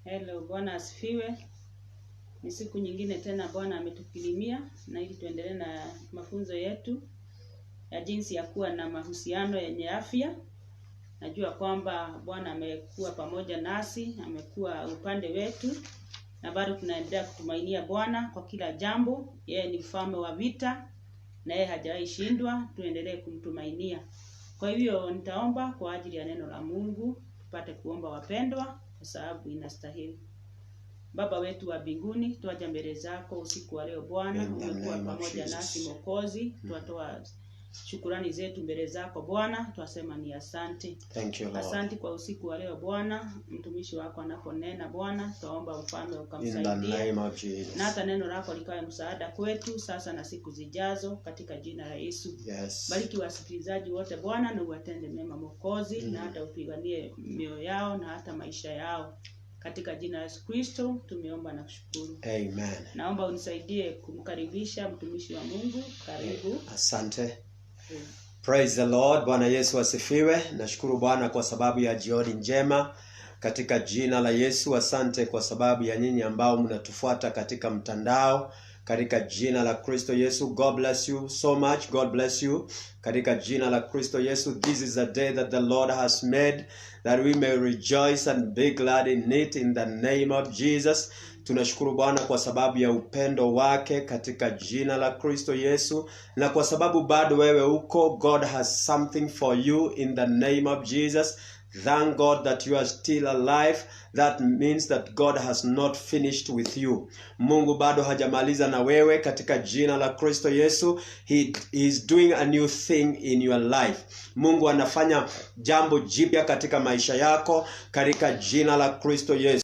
Hello, Bwana asifiwe. Ni siku nyingine tena Bwana ametukirimia na ili tuendelee na mafunzo yetu ya jinsi ya kuwa na mahusiano yenye afya. Najua kwamba Bwana amekuwa pamoja nasi, amekuwa upande wetu na bado tunaendelea kutumainia Bwana kwa kila jambo. Yeye ni mfalme wa vita na yeye hajawahi shindwa, tuendelee kumtumainia. Kwa hivyo nitaomba kwa ajili ya neno la Mungu, tupate kuomba wapendwa kwa sababu inastahili. Baba wetu wa mbinguni, tuaja mbele zako usiku wa leo Bwana, umekuwa pamoja nasi Mwokozi, tuatoa shukrani zetu mbele zako Bwana, tuasema ni asante. Thank you, Lord. Asante kwa usiku wa leo Bwana, mtumishi wako anaponena Bwana, tuomba mfalme ukamsaidie. In the name of Jesus. Na hata neno lako likawe msaada kwetu sasa na siku zijazo katika jina la Yesu. Yes. Bariki wasikilizaji wote Bwana na uwatende mema Mwokozi, na hata upiganie mioyo yao na hata maisha yao. Katika jina la Yesu Kristo tumeomba na kushukuru. Amen. Naomba unisaidie kumkaribisha mtumishi wa Mungu. Karibu. Asante. Praise the Lord. Bwana Yesu asifiwe. Nashukuru Bwana kwa sababu ya jioni njema katika jina la Yesu. Asante kwa sababu ya nyinyi ambao mnatufuata katika mtandao katika jina la Kristo Yesu. God bless you so much. God bless you katika jina la Kristo Yesu. This is a day that the Lord has made, that we may rejoice and be glad in it in the name of Jesus. Tunashukuru Bwana kwa sababu ya upendo wake katika jina la Kristo Yesu, na kwa sababu bado wewe uko. God has something for you in the name of Jesus. Thank God that you are still alive. That means that God has not finished with you. Mungu bado hajamaliza na wewe katika jina la Kristo Yesu. He is doing a new thing in your life. Mungu anafanya jambo jipya katika maisha yako katika jina la Kristo Yesu.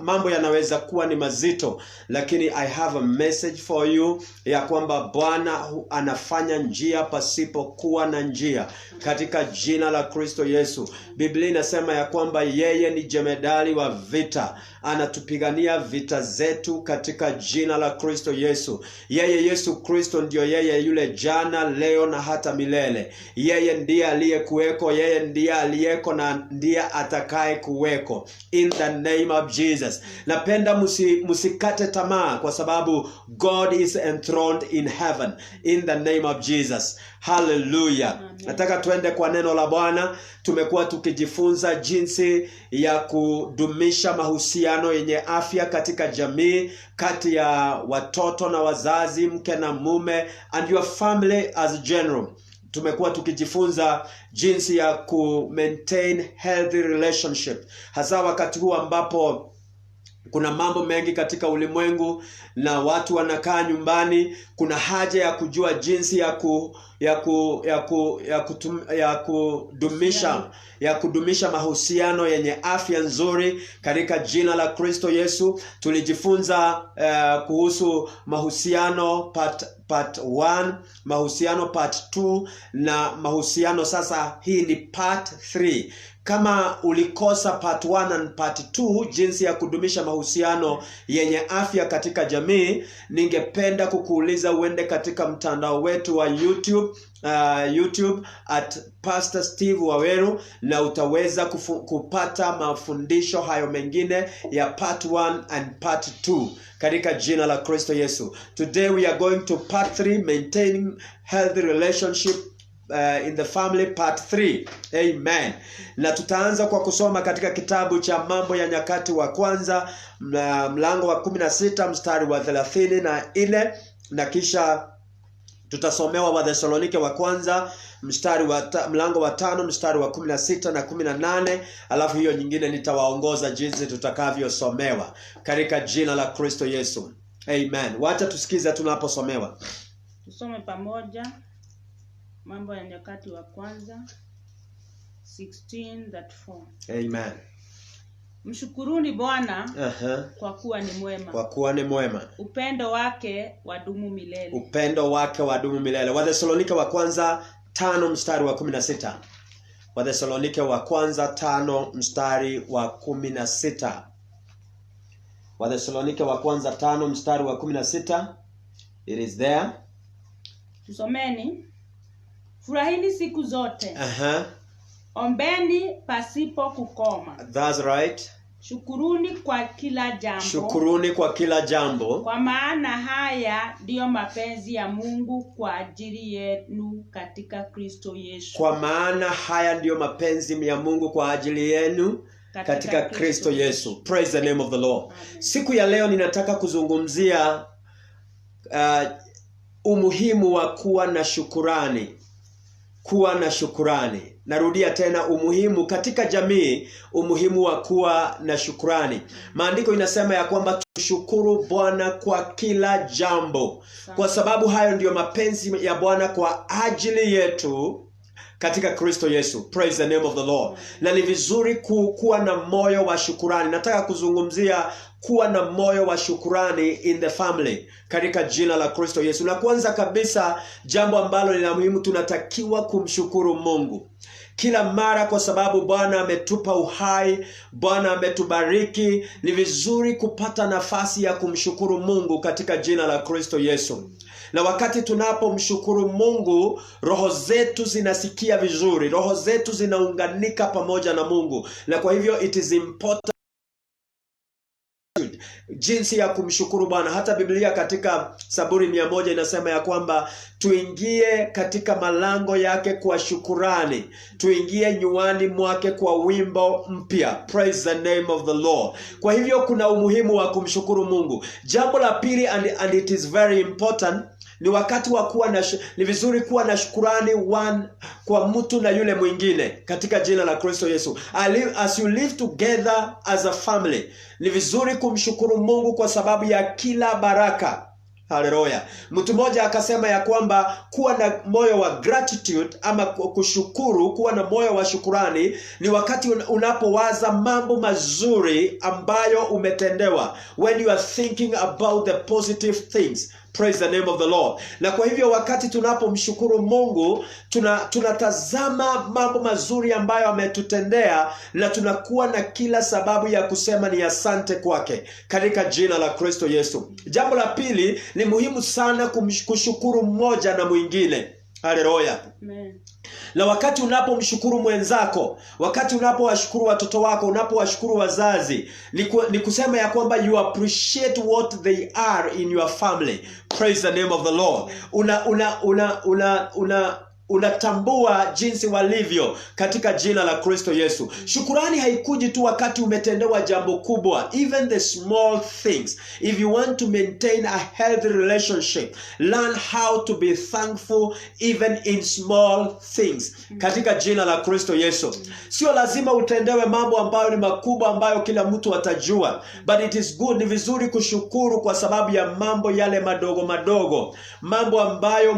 Mambo yanaweza kuwa ni mazito, lakini I have a message for you ya kwamba Bwana anafanya njia pasipo kuwa na njia katika jina la Kristo Yesu. Biblia inasema ya kwamba yeye ni jemedali wa vita, anatupigania vita zetu katika jina la Kristo Yesu. Yeye Yesu Kristo ndio yeye yule jana, leo na hata milele. Yeye ndiye aliyekuweko, yeye ndiye aliyeko na ndiye atakaye kuweko in the name of Jesus. Napenda musikate tamaa kwa sababu God is enthroned in heaven in the name of Jesus. Hallelujah. Nataka tuende kwa neno la Bwana. Tumekuwa tukijifunza jinsi ya kudumisha mahusiano yenye afya katika jamii, kati ya watoto na wazazi, mke na mume, and your family as general. Tumekuwa tukijifunza jinsi ya ku maintain healthy relationship, hasa wakati huu ambapo kuna mambo mengi katika ulimwengu na watu wanakaa nyumbani. Kuna haja ya kujua jinsi ya kudumisha mahusiano yenye afya nzuri katika jina la Kristo Yesu. Tulijifunza kuhusu mahusiano part 1, mahusiano part 2 na mahusiano sasa hii ni part 3. Kama ulikosa part 1 and part 2, jinsi ya kudumisha mahusiano yenye afya katika jamii, ningependa kukuuliza uende katika mtandao wetu wa YouTube at Pastor Steve Waweru, na utaweza kupata mafundisho hayo mengine ya part 1 and part 2 katika jina la Kristo Yesu. Today we are going to part 3, maintaining healthy relationship in the family, part 3. Amen. Na tutaanza kwa kusoma katika kitabu cha Mambo ya Nyakati wa Kwanza, mlango wa 16 mstari wa 34, na kisha tutasomewa Wathesalonike wa kwanza mlango wa 5 mstari wa 16 na 18, alafu hiyo nyingine nitawaongoza jinsi tutakavyosomewa katika jina la Kristo Yesu. Amen. Wacha tusikize tunaposomewa. Tusome pamoja Mambo ya Nyakati wa Kwanza 16:4. Amen. Mshukuruni Bwana kwa kuwa ni mwema. Kwa kuwa ni mwema. Upendo wake wadumu milele. Upendo wake wadumu milele. Wathesalonike wa kwanza 5 mstari wa 16. Wathesalonike wa kwanza 5 mstari wa 16. Wathesalonike wa kwanza 5 mstari wa 16. It is there. Tusomeni. Furahini siku zote. Ombeni pasipo kukoma. That's right. Shukuruni kwa kila jambo. Shukuruni kwa kila jambo. Kwa maana haya ndiyo mapenzi ya Mungu kwa ajili yenu katika Kristo Yesu. Kwa maana haya ndiyo mapenzi ya Mungu kwa ajili yenu katika Kristo Yesu. Praise the name of the Lord. Amen. Siku ya leo ninataka kuzungumzia umuhimu wa kuwa na shukurani. Kuwa na shukurani. Narudia tena, umuhimu katika jamii, umuhimu wa kuwa na shukurani. Maandiko inasema ya kwamba tushukuru Bwana kwa kila jambo, kwa sababu hayo ndiyo mapenzi ya Bwana kwa ajili yetu katika Kristo Yesu. Praise the name of the Lord. Na ni vizuri kuwa na moyo wa shukurani. Nataka kuzungumzia kuwa na moyo wa shukurani in the family katika jina la Kristo Yesu. Na kwanza kabisa, jambo ambalo ni la muhimu, tunatakiwa kumshukuru Mungu kila mara, kwa sababu Bwana ametupa uhai, Bwana ametubariki. Ni vizuri kupata nafasi ya kumshukuru Mungu katika jina la Kristo Yesu. Na wakati tunapomshukuru Mungu, roho zetu zinasikia vizuri, roho zetu zinaunganika pamoja na Mungu. Na kwa hivyo it is important jinsi ya kumshukuru Bwana. Hata Biblia katika Zaburi 100 inasema ya kwamba tuingie katika malango yake kwa shukurani, tuingie nyuani mwake kwa wimbo mpya. Praise the name of the Lord. Kwa hivyo kuna umuhimu wa kumshukuru Mungu. Jambo la pili, and it is very important, ni wakati wa kuwa ni vizuri kuwa na shukurani kwa mtu na yule mwingine katika jina la Kristo Yesu. As you live together as a family, ni vizuri kumshukuru Mungu kwa sababu ya kila baraka. Haleluya. Mtu mmoja akasema ya kwamba kuwa na moyo wa gratitude ama kushukuru, kuwa na moyo wa shukurani ni wakati unapowaza mambo mazuri ambayo umetendewa. When you are thinking about the positive things. Praise the name of the Lord. Na kwa hivyo wakati tunapomshukuru Mungu, tunatazama mambo mazuri ambayo ametutendea, na tunakuwa na kila sababu ya kusema ni asante kwake katika jina la Kristo Yesu. Jambo la pili, ni muhimu sana kushukuru mmoja na mwingine. Haleluya. Amen. Na wakati unapomshukuru mwenzako, wakati unapowashukuru watoto wako, unapowashukuru wazazi, ni kusema ya kwamba you appreciate what they are in your family. Praise the name of the Lord. Unatambua jinsi walivyo katika jina la Kristo Yesu. Shukurani haikuji tu wakati umetendewa jambo kubwa. Even the small things. If you want to maintain a healthy relationship, learn how to be thankful even in small things katika jina la Kristo Yesu. Sio lazima utendewe mambo ambayo ni makubwa ambayo kila mtu atajua, but it is good, ni vizuri kushukuru kwa sababu ya mambo yale madogo madogo, mambo ambayo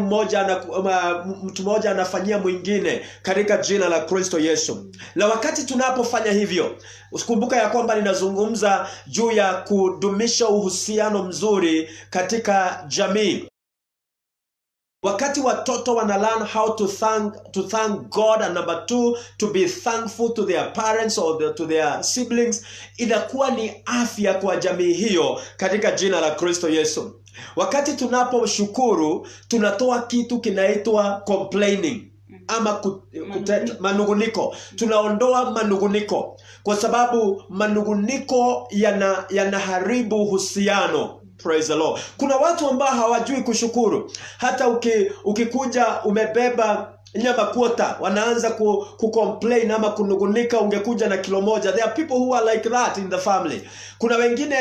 mtu mmoja anafanyia mwingine katika jina la Kristo Yesu. Na wakati tunapofanya hivyo, usikumbuka ya kwamba ninazungumza juu ya kudumisha uhusiano mzuri katika jamii. Wakati watoto wana learn how to thank God, and number 2, to be thankful to their parents or to their siblings, inakuwa ni afya kwa jamii hiyo katika jina la Kristo Yesu. Wakati tunaposhukuru, tunatoa kitu kinaitwa complaining ama manunguniko. Tunaondoa manunguniko, kwa sababu manunguniko yanaharibu uhusiano. Praise the Lord. Kuna watu ambao hawajui kushukuru. Hata ukikuja umebeba nyama kwota, wanaanza kucomplain ama kunungunika ungekuja na kilo moja. There are people who are like that in the family. Kuna wengine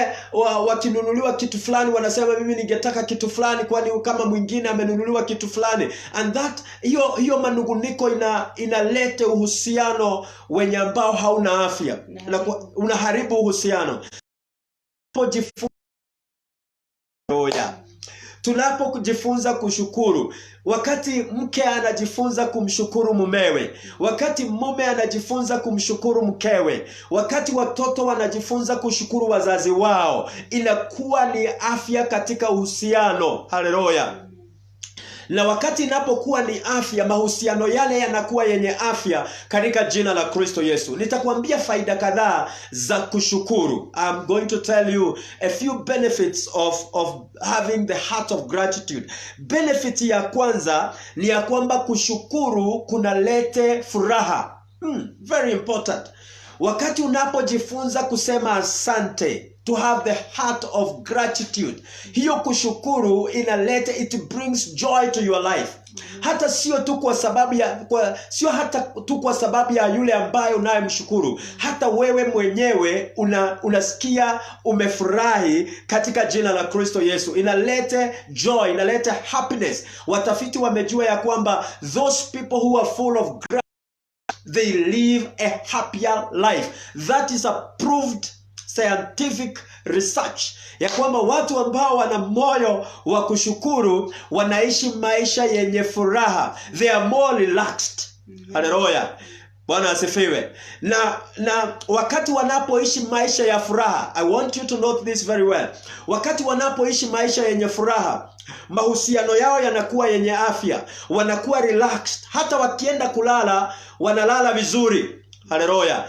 wakinunuliwa kitu fulani wanasema mimi ningetaka kitu fulani kwani kama mwingine amenunuliwa kitu fulani. And that hiyo manunguniko inaleta uhusiano wenye ambao hauna afya. Unaharibu uhusiano. Tunapojifunza kushukuru, wakati mke anajifunza kumshukuru mumewe, wakati mume anajifunza kumshukuru mkewe, wakati watoto wanajifunza kushukuru wazazi wao, inakuwa ni afya katika uhusiano. Haleluya. Na wakati inapokuwa ni afya, mahusiano yale yanakuwa yenye afya katika jina la Kristo Yesu. Nitakwambia faida kadhaa za kushukuru. I'm going to tell you a few benefits of having the heart of gratitude. Benefit ya kwanza ni ya kwamba kushukuru kunalete furaha. Very important. Wakati unapojifunza kusema asante, to have the heart of gratitude, hiyo kushukuru inaleta, it brings joy to your life. Hata sio tu kwa sababu ya kwa sababu ya yule ambaye unayemshukuru, hata wewe mwenyewe unasikia umefurahi katika jina la Kristo Yesu. Inaleta joy, inaleta happiness. Watafiti wamejua ya kwamba those people who are full of gratitude, they live a happier life. That is a proved scientific research, ya kwamba watu ambao wana moyo wa kushukuru wanaishi maisha yenye furaha. They are more relaxed. Haleluya. Bwana asifiwe. Na wakati wanapoishi maisha ya furaha, I want you to note this very well. Wakati wanapoishi maisha yenye furaha, mahusiano yao yanakuwa yenye afya, wanakuwa relaxed. Hata wakienda kulala, wanalala vizuri. Haleluya.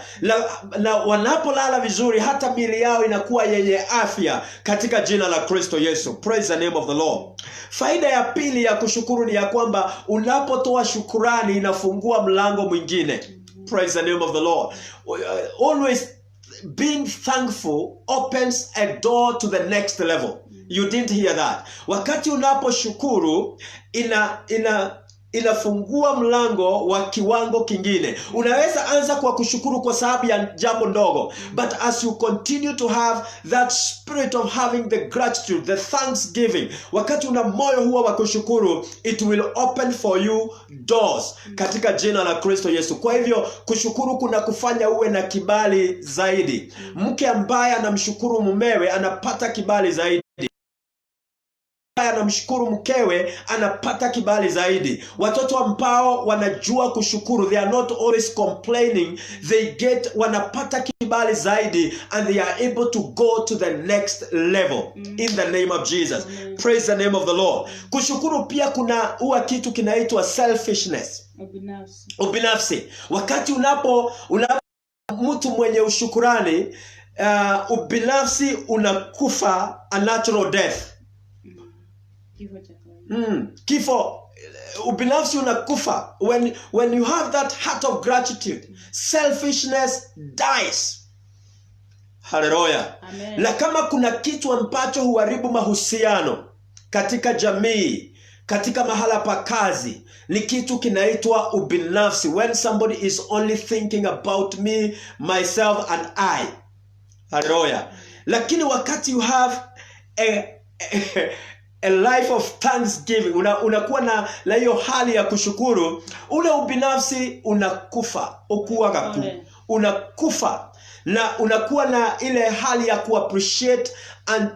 Na wanapolala vizuri, hata miili yao inakuwa yenye afya katika jina la Kristo Yesu. Praise the name of the Lord. Faida ya pili ya kushukuru ni ya kwamba unapotoa shukurani inafungua mlango mwingine. Praise the name of the Lord. Always being thankful opens a door to the next level. You didn't hear that. Wakati unaposhukuru inafungua mlango wa kiwango kingine. Unaweza anza kwa kushukuru kwa sababu ya jambo ndogo, but as you continue to have that spirit of having the gratitude, the thanksgiving, wakati una moyo huo wa kushukuru, it will open for you doors katika jina la Kristo Yesu. Kwa hivyo kushukuru kuna kufanya uwe na kibali zaidi. Mke ambaye anamshukuru mumewe anapata kibali zaidi. Anamshukuru mkewe anapata kibali zaidi. Watoto ambao wanajua kushukuru, they are not always complaining, wanapata kibali zaidi, and they are able to go to the next level in the name of Jesus. Praise the name of the Lord. Kushukuru pia kuna huwa kitu kinaitwa selfishness, ubinafsi. Wakati unapo mtu mwenye ushukurani, ubinafsi unakufa a natural death. Kifo, ubinafsi unakufa. When you have that heart of gratitude, selfishness dies. Haleluya. Na kama kuna kitu ambacho huharibu mahusiano katika jamii, katika mahala pa kazi, ni kitu kinaitwa ubinafsi. When somebody is only thinking about me, myself and I. Haleluya. Lakini wakati you have a life of thanksgiving, unakuwa na hiyo hali ya kushukuru, ule ubinafsi unakufa, unakufa, na unakuwa na ile hali ya kuappreciate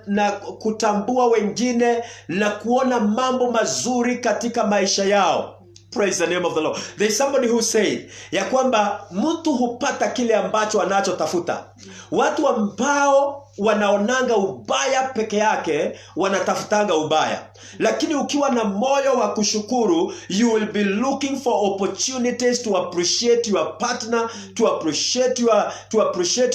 na kutambua wengine na kuona mambo mazuri katika maisha yao. Praise the name of the Lord. There is somebody who said ya kwamba mtu hupata kile ambacho anachotafuta. Watu ambao wanaonanga ubaya peke yake wanatafutanga ubaya. Lakini ukiwa na moyo wa kushukuru, you will be looking for opportunities to appreciate your partner, to appreciate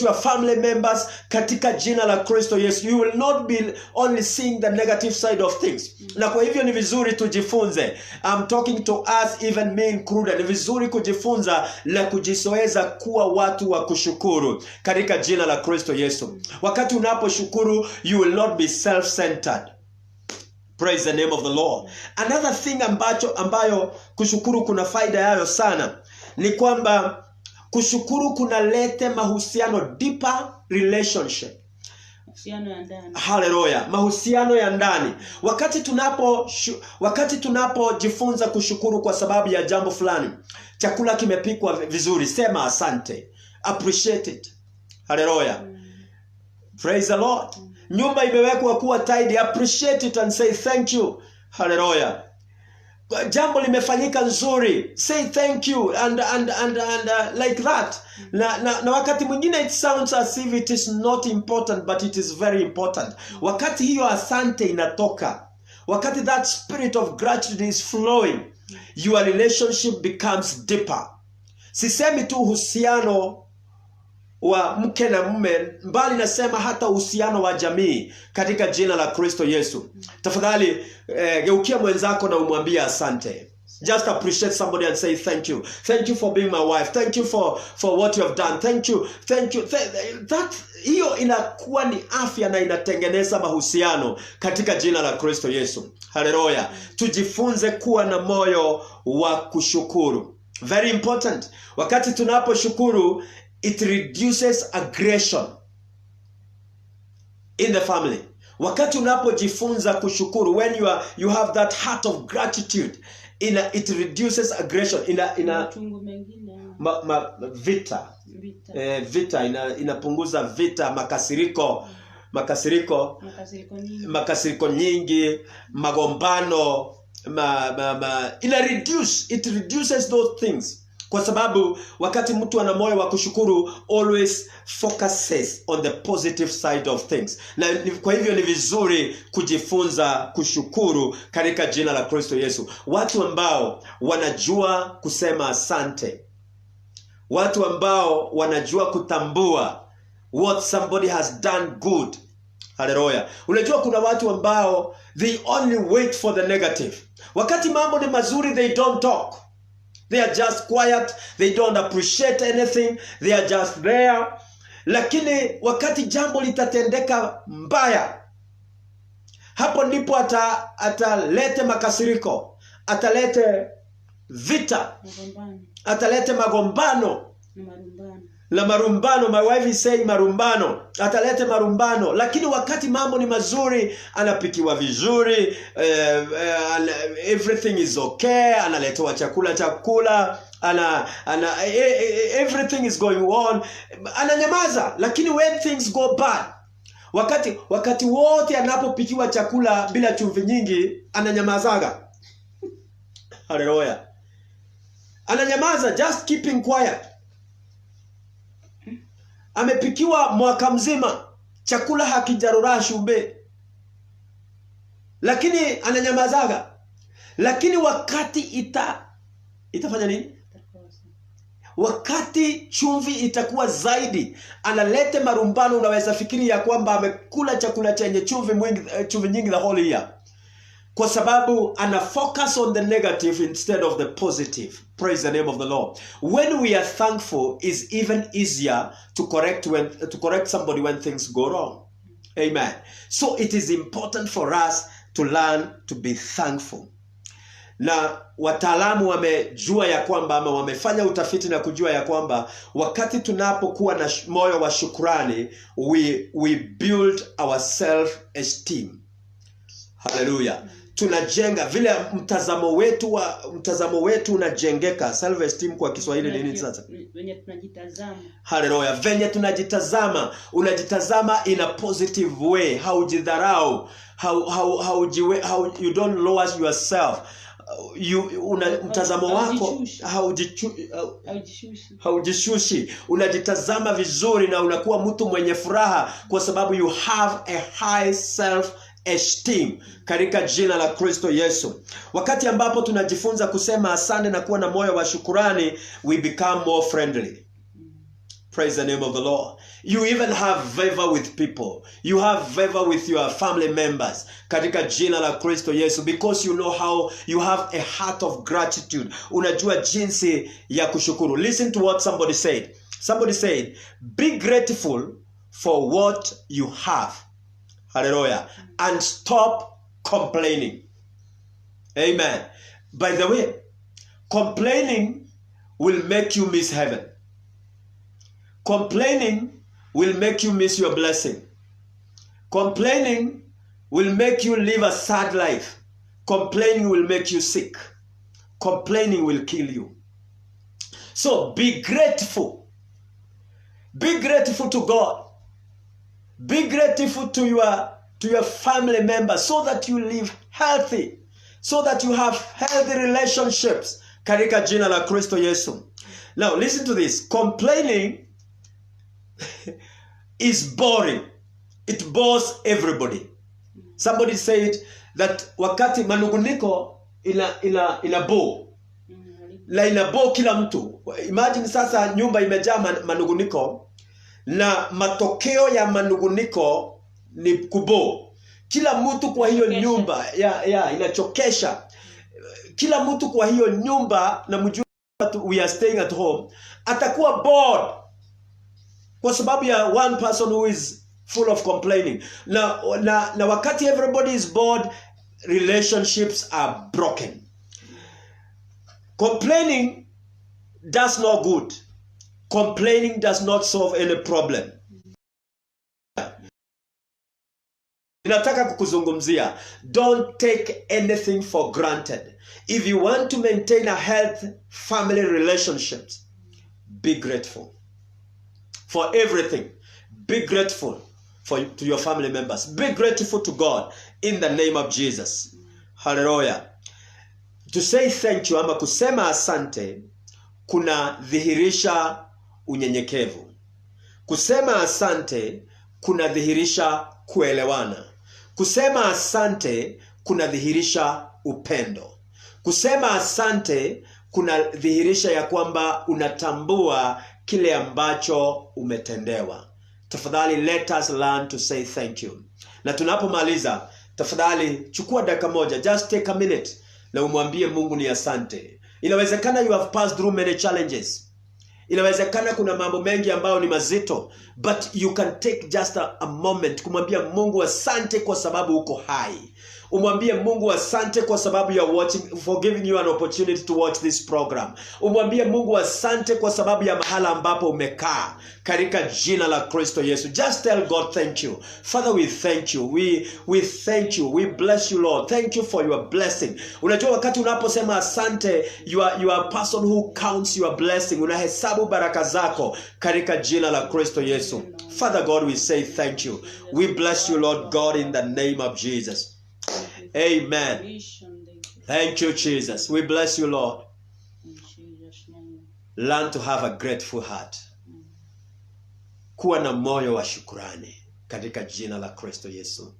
your family members katika jina la Kristo Yesu. You will not be only seeing the negative side of things. Na kwa hivyo ni vizuri tujifunze. I'm talking to us, even me included. Ni vizuri kujifunza na kujizoeza kuwa watu wa kushukuru katika jina la Kristo Yesu. Wakati unaposhukuru, you will not be self-centered. Praise the name of the Lord. Another thing ambayo kushukuru kuna faida yayo sana ni kwamba kushukuru kunaleta mahusiano, deeper relationship. Mahusiano ya ndani. Haleluya, mahusiano ya ndani. Wakati tunapojifunza kushukuru kwa sababu ya jambo fulani, chakula kimepikwa vizuri, sema asante, appreciate it. Haleluya. Praise the Lord. Nyumba imewekwa kuwa tidy, appreciate it and say thank you. Hallelujah. Jambo limefanyika nzuri, say thank you and like that. Na wakati mwingine it sounds as if it is not important, but it is very important. Wakati hiyo asante inatoka, wakati that spirit of gratitude is flowing, your relationship becomes deeper. Sisemi tu uhusiano wa mke na mume, mbali nasema hata uhusiano wa jamii katika jina la Kristo Yesu. Tafadhali geukia mwenzako na umwambie asante. Just appreciate somebody and say thank you. Thank you for being my wife. Thank you for what you have done. Thank you. That hiyo inakuwa ni afya na inatengeneza mahusiano katika jina la Kristo Yesu. Haleluya. Tujifunze kuwa na moyo wa kushukuru. Very important. Wakati tunaposhukuru, it reduces aggression in the family. Wakati unapojifunza kushukuru, when you have that heart of gratitude, it reduces aggression. Vita inapunguza vita, makasiriko nyingi, magombano, it reduces those things. Kwa sababu wakati mtu ana moyo wa kushukuru, always focuses on the positive side of things. Na kwa hivyo ni vizuri kujifunza kushukuru katika jina la Kristo Yesu. Watu ambao wanajua kusema asante, watu ambao wanajua kutambua what somebody has done good. Hallelujah. Unajua kuna watu ambao they only wait for the negative. Wakati mambo ni mazuri, they don't talk. They are just quiet. They don't appreciate anything. They are just there. Lakini wakati jambo litatendeka mbaya, hapo ndipo atalete makasiriko, atalete vita, atalete magombano na marumbano. My wife is saying marumbano. Atalete marumbano. Lakini wakati mambo ni mazuri, anapikiwa vizuri, everything is okay, analetewa chakula, everything is going on, ananyamaza. Lakini when things go bad, wakati wote anapopikiwa chakula bila chumvi nyingi, ananyamazaga. Hallelujah. Ananyamaza, just keeping quiet. Amepikiwa mwaka mzima, chakula hakijarura shube, lakini ananyamazaga. Lakini wakati itafanya nini? Wakati chumvi itakuwa zaidi, analete marumbano. Unaweza fikiri ya kwamba amekula chakula chenye chumvi nyingi the whole year. Kwa sababu ana focus on the negative instead of the positive. Praise the name of the Lord. When we are thankful, it's even easier to correct somebody when things go wrong. Amen. So it is important for us to learn to be thankful. Na wataalamu wamejua ya kwamba, ama wamefanya utafiti na kujua ya kwamba, wakati tunapokuwa na moyo wa shukrani, we build our self-esteem. Hallelujah. Tunajenga vile mtazamo wetu unajengeka. Self esteem kwa Kiswahili ni nini sasa? Venye tunajitazama. Hallelujah. Venye tunajitazama, unajitazama in a positive way. Haujidharau, how you don't lower yourself. Mtazamo wako haujishushi. Unajitazama vizuri na unakuwa mtu mwenye furaha kwa sababu you have a high self esteem katika jina la Kristo Yesu. Wakati ambapo tunajifunza kusema asante na kuwa na moyo wa shukrani, we become more friendly. Praise the name of the Lord. You even have favor with people. You have favor with your family members katika jina la Kristo Yesu, because you know how you have a heart of gratitude. Unajua jinsi ya kushukuru. Listen to what somebody said. Somebody said, be grateful for what you have. Hallelujah. And stop complaining. Amen. By the way, complaining will make you miss heaven. Complaining will make you miss your blessing. Complaining will make you live a sad life. Complaining will make you sick. Complaining will kill you. So be grateful. Be grateful to God. Be grateful to your family members, so that you live healthy, so that you have healthy relationships katika jina la Kristo Yesu. Now listen to this. Complaining is boring. It bores everybody. Somebody said that wakati manunguniko ina bore. La ina bore kila mtu. Imagine sasa nyumba imejaa manunguniko, na matokeo ya manunguniko ni kubo. Kila mtu kwa hiyo nyumba inachokesha. kila mtu kwa hiyo nyumba, na mjue we are staying at home, atakuwa bored kwa sababu ya one person who is full of complaining. Na wakati everybody is bored, relationships are broken. Complaining does no good. Complaining does not solve any problem. Ninataka kukuzungumzia, don't take anything for granted. If you want to maintain a healthy family relationships, be grateful for everything. Be grateful to your family members. Be grateful to God in the name of Jesus. Hallelujah. To say thank you, ama kusema asante, kuna dhihirisha unyenyekevu. Kusema asante kuna dhihirisha kuelewana. Kusema asante kuna dhihirisha upendo. Kusema asante kuna dhihirisha ya kwamba unatambua kile ambacho umetendewa. Tafadhali let us learn to say thank you. Na tunapomaliza, tafadhali chukua dakika moja, just take a minute, na umwambie Mungu ni asante. Inawezekana you have passed through many challenges. Inawezekana kuna mambo mengi ambayo ni mazito, but you can take just a moment kumwambia Mungu asante kwa sababu uko hai. Umwambie Mungu asante kwa sababu you are watching, for giving you an opportunity to watch this program. Umwambie Mungu asante kwa sababu ya mahala ambapo umekaa, katika jina la Kristo Yesu. Just tell God thank you. Father, we thank you. We thank you. We bless you, Lord. Thank you for your blessing. Unajua wakati unaposema asante, you are a person who counts your blessing. Unahesabu baraka zako katika jina la Kristo Yesu. Father God, we say thank you. We bless you, Lord God, in the name of Jesus. Amen. Thank you, Jesus. We bless you, Lord. Learn to have a grateful heart. Kuwa na moyo wa shukrani katika jina la Kristo Yesu.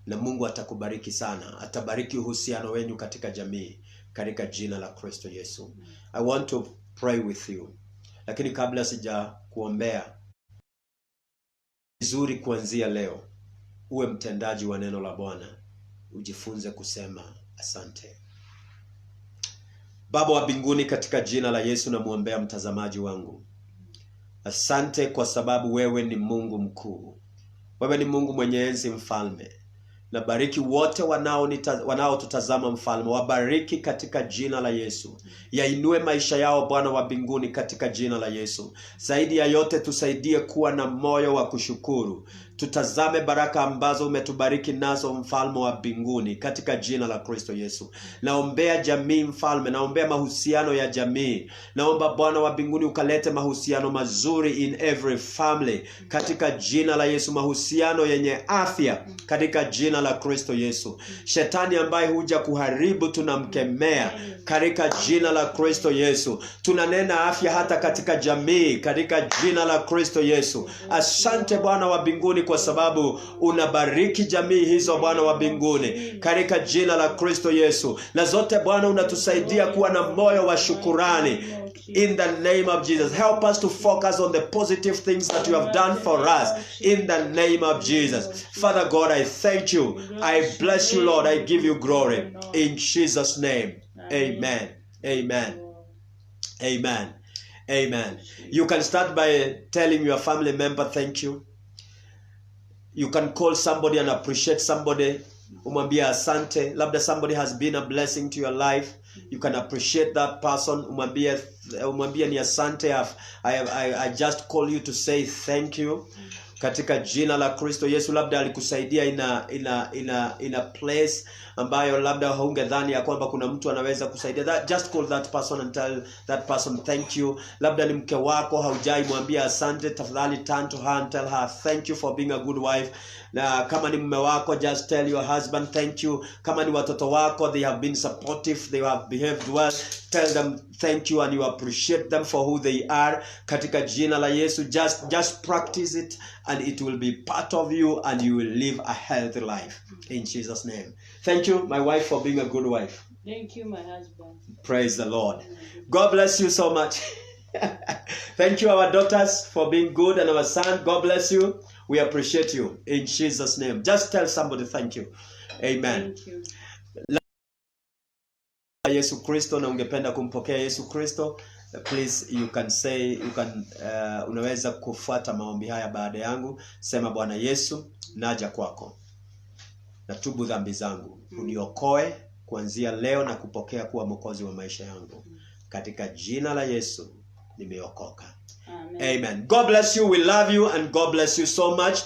Na Mungu atakubariki sana. Atabariki uhusiano wenu katika jamii katika jina la Kristo Yesu. I want to pray with you. Lakini kabla sija kuombea, vizuri kuanzia leo uwe mtendaji wa neno la Bwana. Ujifunze kusema asante. Baba wa mbinguni, katika jina la Yesu namuombea mtazamaji wangu. Asante kwa sababu wewe ni Mungu mkuu. Wewe ni Mungu mwenye enzi, mfalme. Na bariki wote wanaotutazama mfalme. Wabariki katika jina la Yesu. Yainue maisha yao Bwana wa mbinguni katika jina la Yesu. Zaidi ya yote tusaidie kuwa na moyo wa kushukuru. Tutazame baraka ambazo umetubariki nazo mfalme wa mbinguni katika jina la Kristo Yesu. Naombea jamii mfalme, naombea mahusiano ya jamii. Naomba Bwana wa mbinguni ukalete mahusiano mazuri in every family katika jina la Yesu, mahusiano yenye afya katika jina la Kristo Yesu. Shetani ambaye huja kuharibu tunamkemea katika jina la Kristo Yesu. Tunanena afya hata katika jamii katika jina la Kristo Yesu. Asante Bwana wa mbinguni kwa sababu unabariki jamii hizo Bwana wa mbinguni katika jina la Kristo Yesu. Na zote Bwana unatusaidia kuwa na moyo wa shukurani in the name of Jesus. Help us to focus on the positive things that you have done for us in the name of Jesus. Father God, I thank you. I bless you, Lord. I give you glory in Jesus' name. Amen. Amen. Amen. Amen. You can start by telling your family member thank you. You can call somebody and appreciate somebody. Umwambia asante. Labda somebody has been a blessing to your life. You can appreciate that person. Umwambia ni asante. I just call you to say thank you. Katika jina la Kristo Yesu. Labda alikusaidia in a place ambayo labda haungedhani ya kwamba kuna mtu anaweza kusaidia. Just call that person and tell that person thank you. Labda ni mke wako haujai mwambia asante, tafadhali turn to her and tell her thank you for being a good wife. Na kama ni mume wako, just tell your husband thank you. Kama ni watoto wako, they have been supportive, they have behaved well, tell them thank you and you appreciate them for who they are katika jina la Yesu. Just practice it and it will be part of you and you will live a healthy life in Jesus' name. Thank you, my wife, for being a good wife. Thank you, my husband. Praise the Lord. God bless you so much. Thank you, our daughters, for being good, and our son, God bless you. We appreciate you in Jesus' name. Just tell somebody thank you. Amen. Thank you. Yesu Kristo na ungependa kumpokea Yesu Kristo, please unaweza kufuata maombi haya baada yangu. Sema, Bwana Yesu, naja kwako. Natubu dhambi zangu. Uniokoe kuanzia leo na kupokea kuwa mwokozi wa maisha yangu. Katika jina la Yesu nimeokoka. Amen. God bless you. We love you and God bless you so much.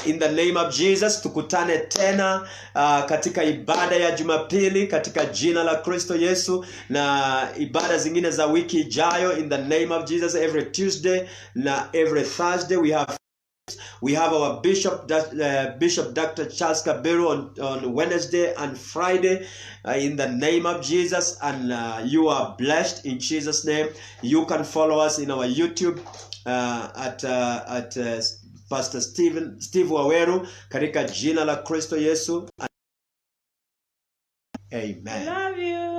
In the name of Jesus, tukutane tena katika ibada ya Jumapili katika jina la Kristo Yesu, na ibada zingine za wiki ijayo in the name of Jesus. Every Tuesday na every Thursday we have our Bishop Dr. Charles Kaberu on Wednesday and Friday in the name of Jesus, and you are blessed in Jesus' name. You can follow us in our YouTube at Pastor Steve Waweru katika jina la Kristo Yesu. Amen. I love you.